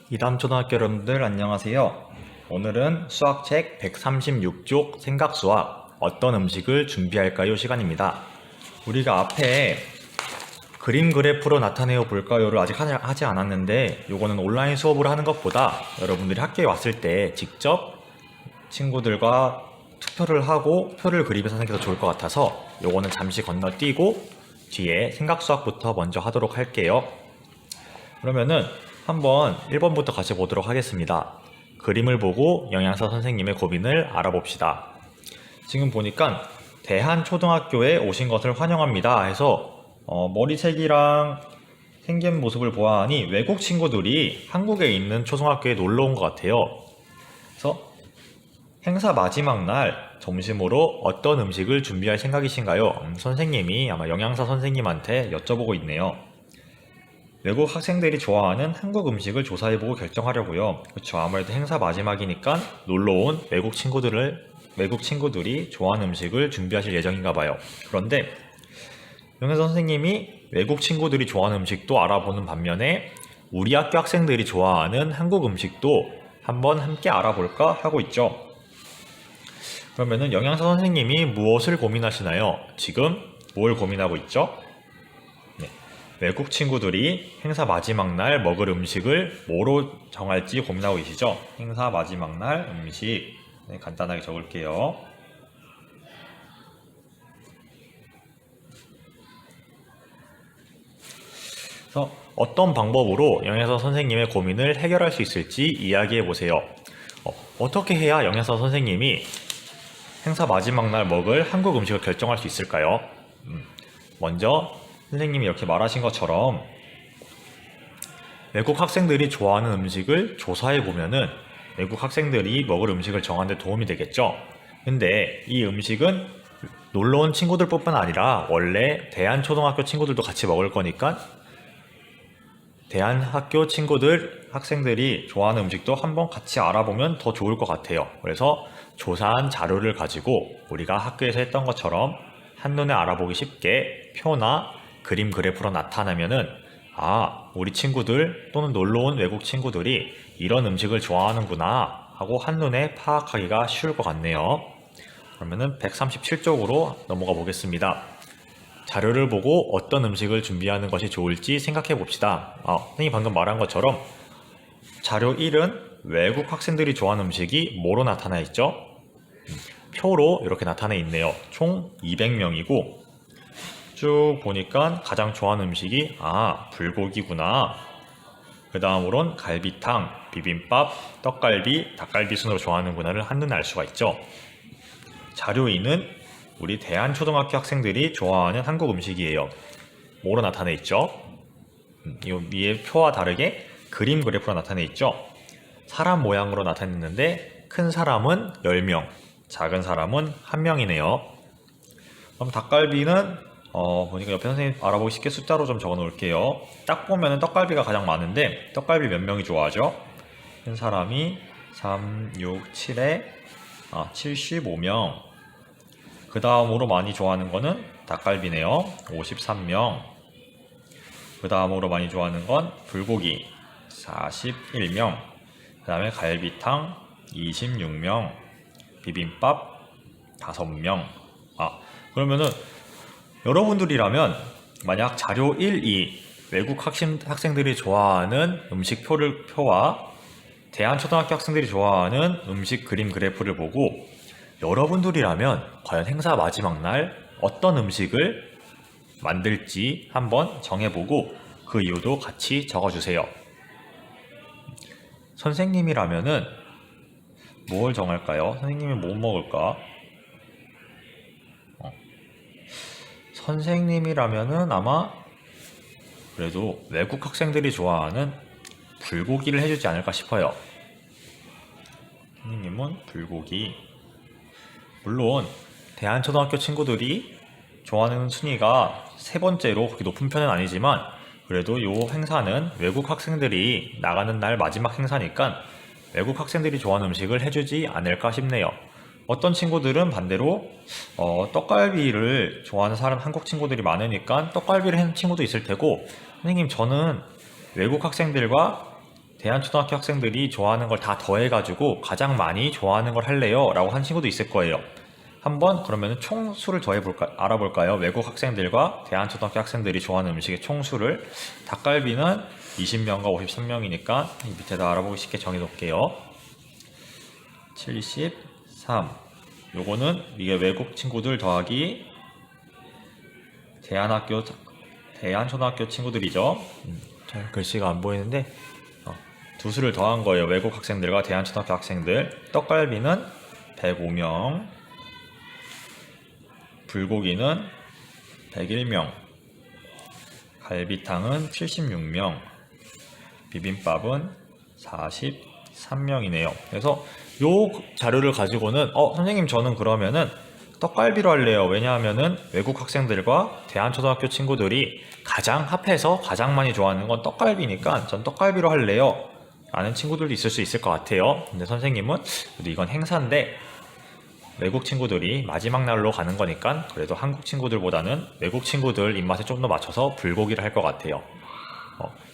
이담 초등학교 여러분들 안녕하세요. 오늘은 수학책 136쪽 생각수학 어떤 음식을 준비할까요 시간입니다. 우리가 앞에 그림 그래프로 나타내어 볼까요를 아직 하지 않았는데 요거는 온라인 수업으로 하는 것보다 여러분들이 학교에 왔을 때 직접 친구들과 투표를 하고 표를 그리면서 하는 게 더 좋을 것 같아서 요거는 잠시 건너뛰고 뒤에 생각수학부터 먼저 하도록 할게요. 그러면은 한번 1번부터 같이 보도록 하겠습니다. 그림을 보고 영양사 선생님의 고민을 알아봅시다. 지금 보니까 대한초등학교에 오신 것을 환영합니다 해서 머리색이랑 생긴 모습을 보아하니 외국 친구들이 한국에 있는 초등학교에 놀러 온 것 같아요. 그래서 행사 마지막 날 점심으로 어떤 음식을 준비할 생각이신가요? 선생님이 아마 영양사 선생님한테 여쭤보고 있네요. 외국 학생들이 좋아하는 한국 음식을 조사해보고 결정하려고요. 그렇죠. 아무래도 행사 마지막이니까 놀러온 외국 친구들이 좋아하는 음식을 준비하실 예정인가 봐요. 그런데 영양사 선생님이 외국 친구들이 좋아하는 음식도 알아보는 반면에 우리 학교 학생들이 좋아하는 한국 음식도 한번 함께 알아볼까 하고 있죠. 그러면은 영양사 선생님이 무엇을 고민하시나요? 지금 뭘 고민하고 있죠? 외국 친구들이 행사 마지막 날 먹을 음식을 뭐로 정할지 고민하고 계시죠? 행사 마지막 날 음식. 간단하게 적을게요. 그래서 어떤 방법으로 영양사 선생님의 고민을 해결할 수 있을지 이야기해 보세요. 어떻게 해야 영양사 선생님이 행사 마지막 날 먹을 한국 음식을 결정할 수 있을까요? 먼저 선생님이 이렇게 말하신 것처럼 외국 학생들이 좋아하는 음식을 조사해 보면은 외국 학생들이 먹을 음식을 정하는 데 도움이 되겠죠. 근데 이 음식은 놀러 온 친구들 뿐만 아니라 원래 대한초등학교 친구들도 같이 먹을 거니까 대한학교 학생들이 좋아하는 음식도 한번 같이 알아보면 더 좋을 것 같아요. 그래서 조사한 자료를 가지고 우리가 학교에서 했던 것처럼 한눈에 알아보기 쉽게 표나 그림 그래프로 나타나면은 우리 친구들 또는 놀러온 외국 친구들이 이런 음식을 좋아하는구나 하고 한눈에 파악하기가 쉬울 것 같네요. 그러면은 137쪽으로 넘어가 보겠습니다. 자료를 보고 어떤 음식을 준비하는 것이 좋을지 생각해 봅시다. 선생님이 방금 말한 것처럼 자료 1은 외국 학생들이 좋아하는 음식이 뭐로 나타나 있죠? 표로 이렇게 나타나 있네요. 총 200명이고 쭉 보니까 가장 좋아하는 음식이 불고기구나. 그 다음으론 갈비탕, 비빔밥, 떡갈비, 닭갈비 순으로 좋아하는구나를 한눈에 알 수가 있죠. 자료 2는 우리 대한초등학교 학생들이 좋아하는 한국 음식이에요. 뭐로 나타나 있죠? 이 위에 표와 다르게 그림 그래프로 나타나 있죠. 사람 모양으로 나타냈는데 큰 사람은 10명, 작은 사람은 1명이네요. 그럼 닭갈비는 보니까 옆에 선생님 알아보기 쉽게 숫자로 좀 적어 놓을게요. 딱 보면은 떡갈비가 가장 많은데 떡갈비 몇 명이 좋아하죠? 한 사람이 3, 6, 7에 75명. 그 다음으로 많이 좋아하는 거는 닭갈비네요. 53명. 그 다음으로 많이 좋아하는 건 불고기 41명. 그 다음에 갈비탕 26명. 비빔밥 5명. 그러면은 여러분들이라면 만약 자료 1, 2 외국 학생들이 좋아하는 음식 표와 대한초등학교 학생들이 좋아하는 음식 그림 그래프를 보고 여러분들이라면 과연 행사 마지막 날 어떤 음식을 만들지 한번 정해보고 그 이유도 같이 적어주세요. 선생님이라면은 뭘 정할까요? 선생님이 뭐 먹을까? 선생님이라면은 아마 그래도 외국 학생들이 좋아하는 불고기를 해주지 않을까 싶어요. 선생님은 불고기. 물론 대한초등학교 친구들이 좋아하는 순위가 세 번째로 그렇게 높은 편은 아니지만 그래도 이 행사는 외국 학생들이 나가는 날 마지막 행사니까 외국 학생들이 좋아하는 음식을 해주지 않을까 싶네요. 어떤 친구들은 반대로 떡갈비를 좋아하는 한국 친구들이 많으니까 떡갈비를 하는 친구도 있을 테고 선생님 저는 외국 학생들과 대한초등학교 학생들이 좋아하는 걸 다 더해가지고 가장 많이 좋아하는 걸 할래요? 라고 한 친구도 있을 거예요. 한번 그러면 총수를 알아볼까요? 외국 학생들과 대한초등학교 학생들이 좋아하는 음식의 총수를. 닭갈비는 20명과 53명이니까 밑에다 알아보기 쉽게 정해놓을게요. 73. 요거는 이게 외국 친구들 더하기 대한초등학교 친구들이죠. 잘 글씨가 안 보이는데 두 수를 더한 거예요. 외국 학생들과 대한초등학교 학생들. 떡갈비는 105명, 불고기는 101명, 갈비탕은 76명, 비빔밥은 43명이네요. 그래서 요 자료를 가지고는 선생님 저는 그러면은 떡갈비로 할래요. 왜냐하면은 외국 학생들과 대한초등학교 친구들이 가장 합해서 가장 많이 좋아하는 건 떡갈비니까 전 떡갈비로 할래요 라는 친구들도 있을 수 있을 것 같아요. 근데 선생님은 그래도 이건 행사인데 외국 친구들이 마지막 날로 가는 거니까 그래도 한국 친구들보다는 외국 친구들 입맛에 좀 더 맞춰서 불고기를 할 것 같아요.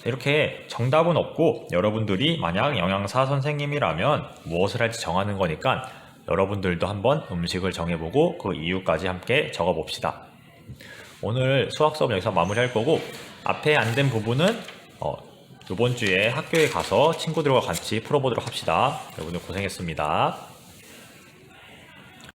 이렇게 정답은 없고 여러분들이 만약 영양사 선생님이라면 무엇을 할지 정하는 거니까 여러분들도 한번 음식을 정해보고 그 이유까지 함께 적어봅시다. 오늘 수학 수업 여기서 마무리할 거고 앞에 안 된 부분은 이번 주에 학교에 가서 친구들과 같이 풀어보도록 합시다. 여러분들 고생했습니다.